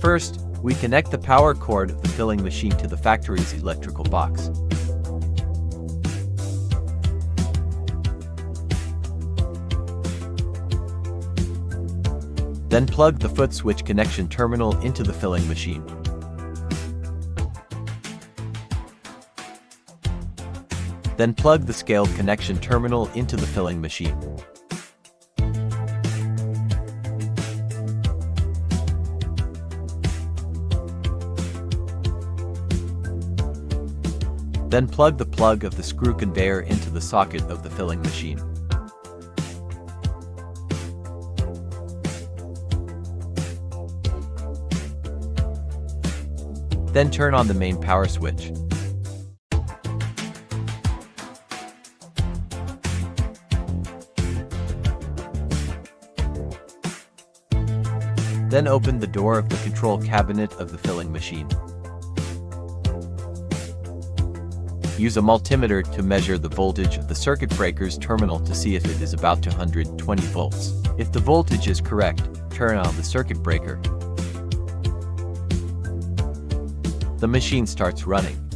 First, we connect the power cord of the filling machine to the factory's electrical box. Then plug the foot switch connection terminal into the filling machine. Then plug the scaled connection terminal into the filling machine. Then plug the plug of the screw conveyor into the socket of the filling machine. Then turn on the main power switch. Then open the door of the control cabinet of the filling machine. Use a multimeter to measure the voltage of the circuit breaker's terminal to see if it is about 220 volts. If the voltage is correct, turn on the circuit breaker. The machine starts running.